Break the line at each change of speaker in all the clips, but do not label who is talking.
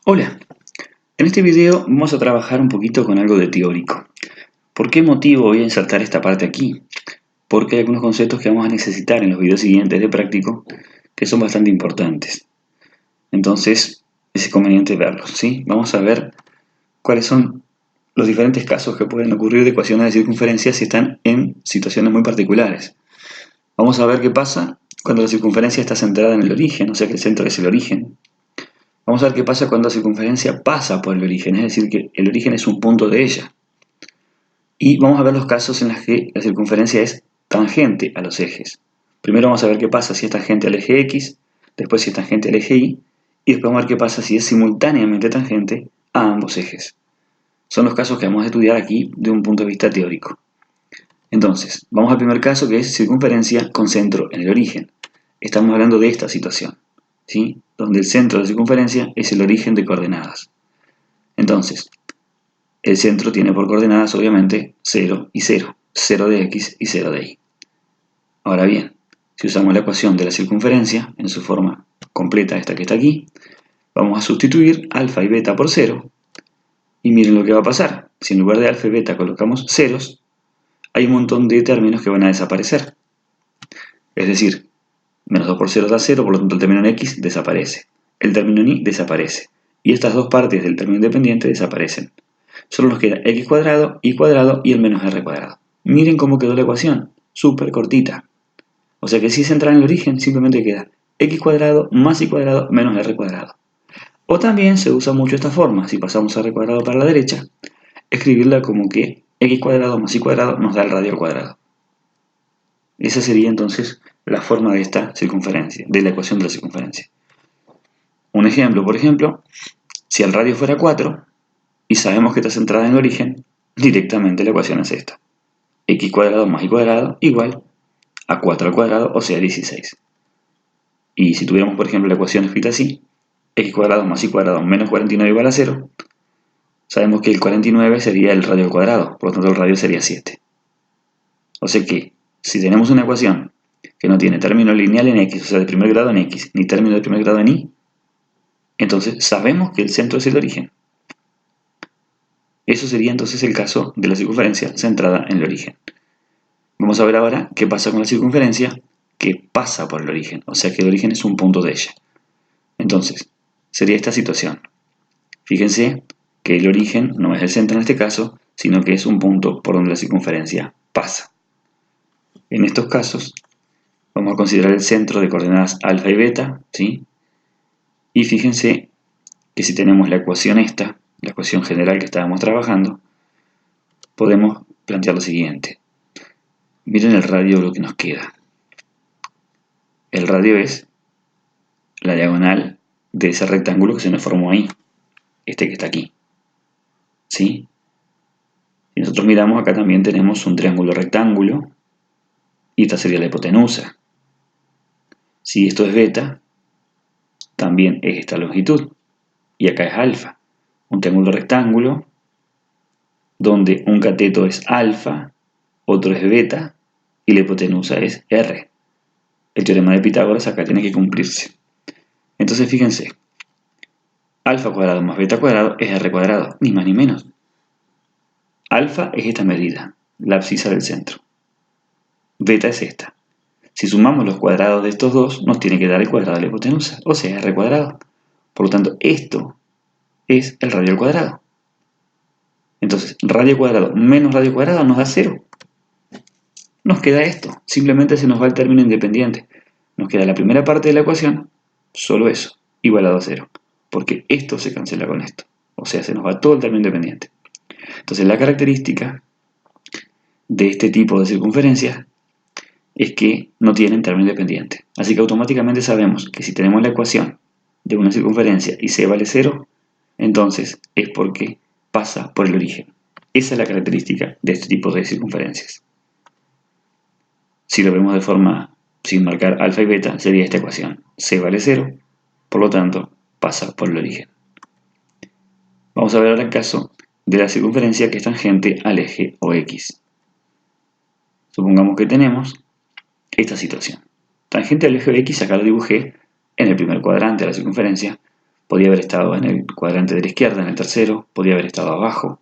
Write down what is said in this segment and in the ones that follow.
Hola, en este video vamos a trabajar un poquito con algo de teórico. ¿Por qué motivo voy a insertar esta parte aquí? Porque hay algunos conceptos que vamos a necesitar en los videos siguientes de práctico que son bastante importantes. Entonces es conveniente verlos, ¿sí? Vamos a ver cuáles son los diferentes casos que pueden ocurrir de ecuaciones de circunferencia si están en situaciones muy particulares. Vamos a ver qué pasa cuando la circunferencia está centrada en el origen, o sea que el centro es el origen. Vamos a ver qué pasa cuando la circunferencia pasa por el origen, es decir, que el origen es un punto de ella. Y vamos a ver los casos en los que la circunferencia es tangente a los ejes. Primero vamos a ver qué pasa si es tangente al eje X, después si es tangente al eje Y, y después vamos a ver qué pasa si es simultáneamente tangente a ambos ejes. Son los casos que vamos a estudiar aquí de un punto de vista teórico. Entonces, vamos al primer caso que es circunferencia con centro en el origen. Estamos hablando de esta situación, ¿sí? Donde el centro de la circunferencia es el origen de coordenadas. Entonces, el centro tiene por coordenadas obviamente 0 y 0, 0 de x y 0 de y. Ahora bien, si usamos la ecuación de la circunferencia en su forma completa, esta que está aquí, vamos a sustituir alfa y beta por 0, y miren lo que va a pasar. Si en lugar de alfa y beta colocamos ceros, hay un montón de términos que van a desaparecer. Es decir, menos 2 por 0 da 0, por lo tanto el término en x desaparece. El término en y desaparece. Y estas dos partes del término independiente desaparecen. Solo nos queda x cuadrado, y cuadrado y el menos r cuadrado. Miren cómo quedó la ecuación, súper cortita. O sea que si es central en el origen, simplemente queda x cuadrado más y cuadrado menos r cuadrado. O también se usa mucho esta forma, si pasamos r cuadrado para la derecha, escribirla como que x cuadrado más y cuadrado nos da el radio al cuadrado. Esa sería entonces la forma de esta circunferencia, de la ecuación de la circunferencia. Un ejemplo, por ejemplo, si el radio fuera 4 y sabemos que está centrada en el origen, directamente la ecuación es esta. X cuadrado más y cuadrado igual a 4 al cuadrado, o sea 16. Y si tuviéramos, por ejemplo, la ecuación escrita así, x cuadrado más y cuadrado menos 49 igual a 0, sabemos que el 49 sería el radio al cuadrado, por lo tanto el radio sería 7. O sea que, si tenemos una ecuación que no tiene término lineal en x, o sea de primer grado en x, ni término de primer grado en y, entonces sabemos que el centro es el origen. Eso sería entonces el caso de la circunferencia centrada en el origen. Vamos a ver ahora qué pasa con la circunferencia que pasa por el origen, o sea que el origen es un punto de ella. Entonces, sería esta situación. Fíjense que el origen no es el centro en este caso, sino que es un punto por donde la circunferencia pasa. En estos casos, vamos a considerar el centro de coordenadas alfa y beta, ¿sí? Y fíjense que si tenemos la ecuación esta, la ecuación general que estábamos trabajando, podemos plantear lo siguiente. Miren el radio lo que nos queda. El radio es la diagonal de ese rectángulo que se nos formó ahí, este que está aquí, ¿sí? Si nosotros miramos acá también tenemos un triángulo rectángulo y esta sería la hipotenusa. Si esto es beta, también es esta longitud y acá es alfa. Un triángulo rectángulo donde un cateto es alfa, otro es beta y la hipotenusa es r. El teorema de Pitágoras acá tiene que cumplirse. Entonces fíjense, alfa cuadrado más beta cuadrado es r cuadrado, ni más ni menos. Alfa es esta medida, la abscisa del centro. Beta es esta. Si sumamos los cuadrados de estos dos, nos tiene que dar el cuadrado de la hipotenusa, o sea, r cuadrado. Por lo tanto, esto es el radio al cuadrado. Entonces, radio cuadrado menos radio cuadrado nos da 0. Nos queda esto, simplemente se nos va el término independiente. Nos queda la primera parte de la ecuación, solo eso, igualado a 0. Porque esto se cancela con esto. O sea, se nos va todo el término independiente. Entonces, la característica de este tipo de circunferencias es que no tienen término independiente. Así que automáticamente sabemos que si tenemos la ecuación de una circunferencia y c vale 0, entonces es porque pasa por el origen. Esa es la característica de este tipo de circunferencias. Si lo vemos de forma sin marcar alfa y beta, sería esta ecuación. C vale 0, por lo tanto, pasa por el origen. Vamos a ver ahora el caso de la circunferencia que es tangente al eje o x. Supongamos que tenemos esta situación. Tangente al eje x, acá lo dibujé en el primer cuadrante de la circunferencia, Podría haber estado en el cuadrante de la izquierda, en el tercero, podría haber estado abajo,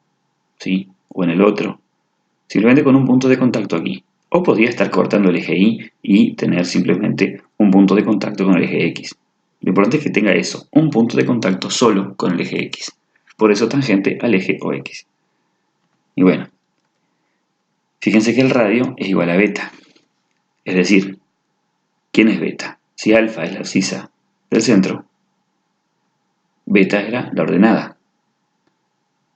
¿sí? O en el otro. Simplemente con un punto de contacto aquí. O podría estar cortando el eje Y y tener simplemente un punto de contacto con el eje X. Lo importante es que tenga eso, un punto de contacto solo con el eje X. Por eso tangente al eje OX. Y bueno, fíjense que el radio es igual a beta. Es decir, ¿quién es beta? Si alfa es la abscisa del centro, beta era la ordenada,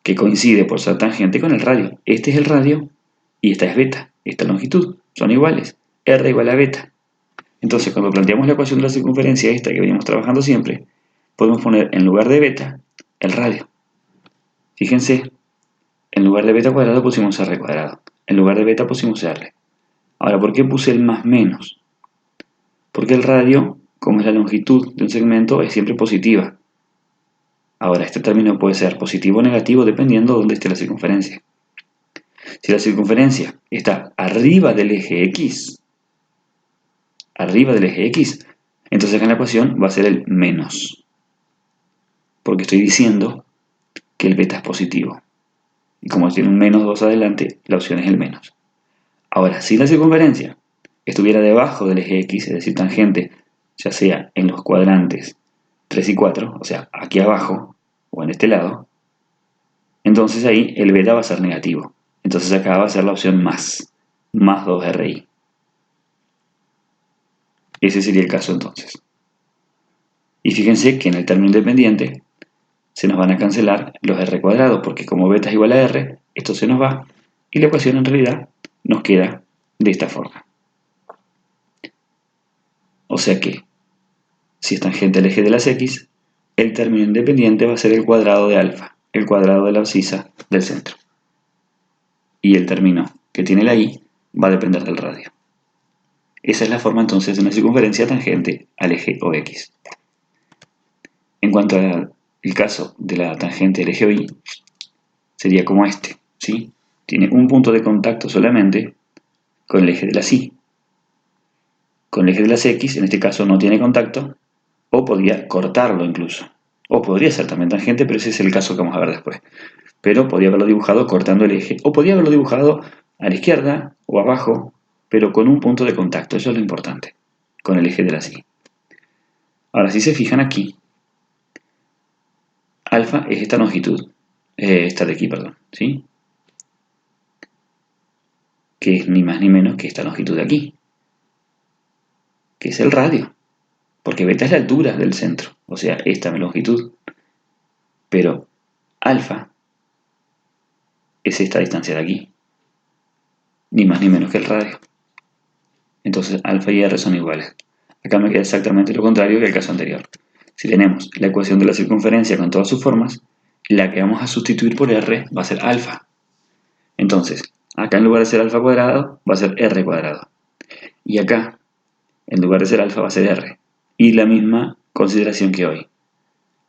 que coincide por ser tangente con el radio. Este es el radio y esta es beta, esta longitud. Son iguales. R igual a beta. Entonces, cuando planteamos la ecuación de la circunferencia, esta que venimos trabajando siempre, podemos poner en lugar de beta el radio. Fíjense, en lugar de beta cuadrado pusimos R cuadrado. En lugar de beta pusimos R. Ahora, ¿por qué puse el más menos? Porque el radio, como es la longitud de un segmento, es siempre positiva. Ahora, este término puede ser positivo o negativo dependiendo de dónde esté la circunferencia. Si la circunferencia está arriba del eje X, entonces acá en la ecuación va a ser el menos. Porque estoy diciendo que el beta es positivo. Y como tiene un menos 2 adelante, la opción es el menos. Ahora, si la circunferencia estuviera debajo del eje X, es decir, tangente, ya sea en los cuadrantes 3 y 4, o sea, aquí abajo o en este lado, entonces ahí el beta va a ser negativo. Entonces acá va a ser la opción más 2RI. Ese sería el caso entonces. Y fíjense que en el término independiente se nos van a cancelar los R cuadrados, porque como beta es igual a R, esto se nos va, y la ecuación en realidad nos queda de esta forma. O sea que, si es tangente al eje de las X, el término independiente va a ser el cuadrado de alfa, el cuadrado de la abscisa del centro. Y el término que tiene la Y va a depender del radio. Esa es la forma entonces de una circunferencia tangente al eje OX. En cuanto al caso de la tangente al eje OY, sería como este, ¿sí? Tiene un punto de contacto solamente con el eje de las Y. Con el eje de las X, en este caso no tiene contacto, o podría cortarlo incluso. O podría ser también tangente, pero ese es el caso que vamos a ver después. Pero podría haberlo dibujado cortando el eje, o podría haberlo dibujado a la izquierda o abajo, pero con un punto de contacto, eso es lo importante, con el eje de las Y. Ahora, si se fijan aquí, alfa es esta longitud, esta de aquí, perdón, ¿sí? Que es ni más ni menos que esta longitud de aquí, que es el radio, porque beta es la altura del centro, o sea, esta longitud, pero alfa es esta distancia de aquí, ni más ni menos que el radio. Entonces alfa y R son iguales. Acá me queda exactamente lo contrario que el caso anterior. Si tenemos la ecuación de la circunferencia con todas sus formas, la que vamos a sustituir por R va a ser alfa. Entonces, acá en lugar de ser alfa cuadrado, va a ser R cuadrado. Y acá, en lugar de ser alfa, va a ser R. Y la misma consideración que hoy,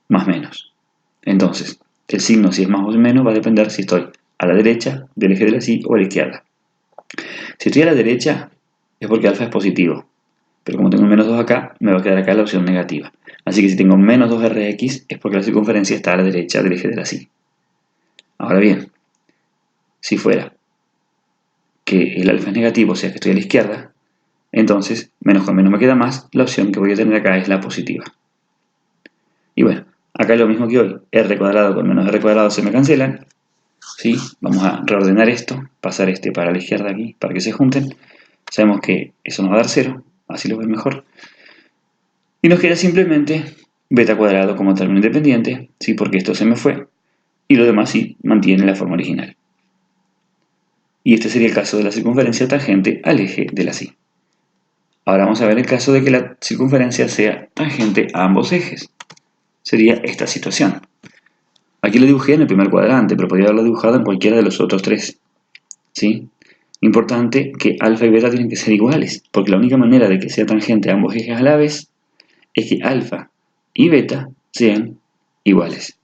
más menos. Entonces, el signo si es más o menos va a depender si estoy a la derecha del eje de la Y o a la izquierda. Si estoy a la derecha, es porque alfa es positivo. Pero como tengo un menos 2 acá, me va a quedar acá la opción negativa. Así que si tengo menos 2Rx, es porque la circunferencia está a la derecha del eje de la Y. Ahora bien, si fuera que el alfa es negativo, o sea que estoy a la izquierda, entonces, menos con menos me queda más, la opción que voy a tener acá es la positiva. Y bueno, acá es lo mismo que hoy, R cuadrado con menos R cuadrado se me cancelan. ¿Sí? Vamos a reordenar esto, pasar este para la izquierda aquí, para que se junten. Sabemos que eso nos va a dar 0, así lo ven mejor. Y nos queda simplemente beta cuadrado como término independiente, ¿sí? Porque esto se me fue, y lo demás sí mantiene la forma original. Y este sería el caso de la circunferencia tangente al eje de la Y. Ahora vamos a ver el caso de que la circunferencia sea tangente a ambos ejes. Sería esta situación. Aquí lo dibujé en el primer cuadrante, pero podría haberlo dibujado en cualquiera de los otros tres. ¿Sí? Importante que alfa y beta tienen que ser iguales, porque la única manera de que sea tangente a ambos ejes a la vez es que alfa y beta sean iguales.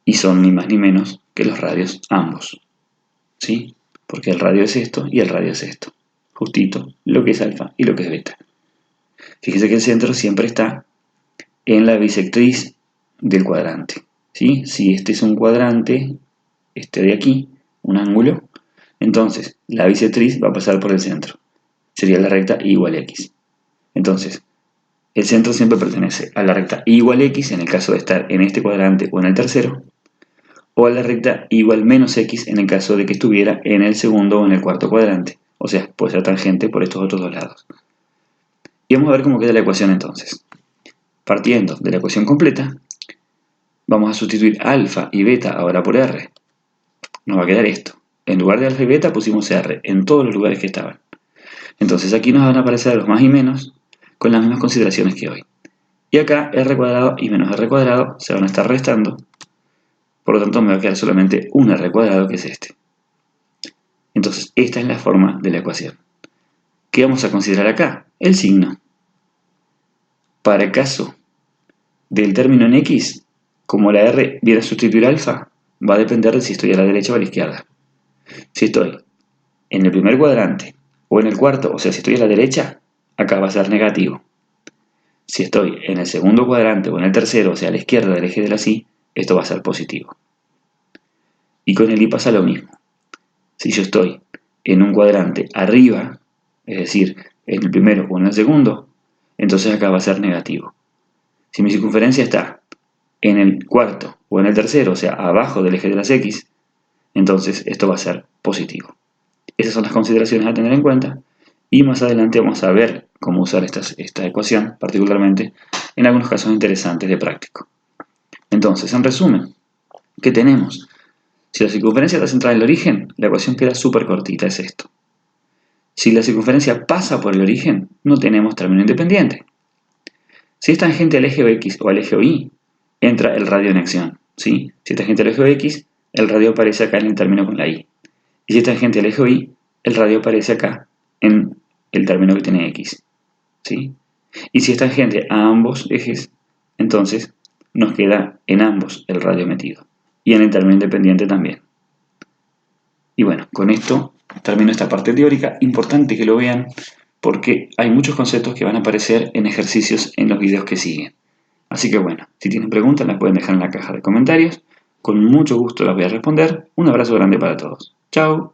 Y son ni más ni menos que los radios ambos. ¿Sí? Porque el radio es esto y el radio es esto. Justito lo que es alfa y lo que es beta. Fíjese que el centro siempre está en la bisectriz del cuadrante, ¿sí? Si este es un cuadrante, este de aquí, un ángulo, entonces la bisectriz va a pasar por el centro. Sería la recta y igual a x. Entonces, el centro siempre pertenece a la recta y igual a x en el caso de estar en este cuadrante o en el tercero, o a la recta igual menos x en el caso de que estuviera en el segundo o en el cuarto cuadrante. O sea, puede ser tangente por estos otros dos lados. Y vamos a ver cómo queda la ecuación entonces. Partiendo de la ecuación completa, vamos a sustituir alfa y beta ahora por r. Nos va a quedar esto. En lugar de alfa y beta pusimos r en todos los lugares que estaban. Entonces aquí nos van a aparecer los más y menos con las mismas consideraciones que hoy. Y acá r cuadrado y menos r cuadrado se van a estar restando. Por lo tanto me va a quedar solamente un r cuadrado, que es este. Entonces esta es la forma de la ecuación. ¿Qué vamos a considerar acá? El signo. Para el caso del término en x, como la r viene a sustituir alfa, va a depender de si estoy a la derecha o a la izquierda. Si estoy en el primer cuadrante o en el cuarto, o sea, si estoy a la derecha, acá va a ser negativo. Si estoy en el segundo cuadrante o en el tercero, o sea, a la izquierda del eje de la y, esto va a ser positivo. Y con el y pasa lo mismo. Si yo estoy en un cuadrante arriba, es decir, en el primero o en el segundo, entonces acá va a ser negativo. Si mi circunferencia está en el cuarto o en el tercero, o sea, abajo del eje de las x, entonces esto va a ser positivo. Esas son las consideraciones a tener en cuenta y más adelante vamos a ver cómo usar esta ecuación, particularmente en algunos casos interesantes de práctico. Entonces, en resumen, ¿qué tenemos? Si la circunferencia está centrada en el origen, la ecuación queda súper cortita, es esto. Si la circunferencia pasa por el origen, no tenemos término independiente. Si es tangente al eje X o al eje Y, entra el radio en acción, ¿sí? Si es tangente al eje X, el radio aparece acá en el término con la Y. Y si es tangente al eje Y, el radio aparece acá en el término que tiene X, ¿sí? Y si es tangente a ambos ejes, entonces nos queda en ambos el radio metido. Y en el término independiente también. Y bueno, con esto termino esta parte teórica. Importante que lo vean porque hay muchos conceptos que van a aparecer en ejercicios en los videos que siguen. Así que bueno, si tienen preguntas las pueden dejar en la caja de comentarios. Con mucho gusto las voy a responder. Un abrazo grande para todos. Chao.